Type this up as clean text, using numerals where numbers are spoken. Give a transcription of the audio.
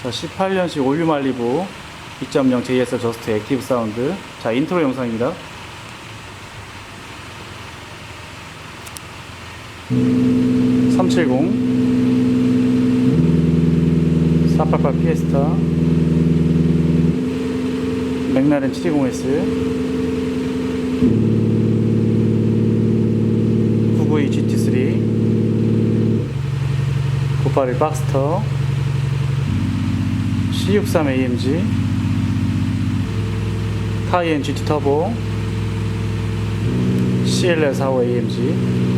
자, 18년식 올류 말리부 2.0 JSL 저스트 액티브 사운드. 자, 인트로 영상입니다. 370 488 피에스타 맥라렌 720S 992 GT3 981 박스터 C63 AMG 카이엔 GT 터보 CLR 45 AMG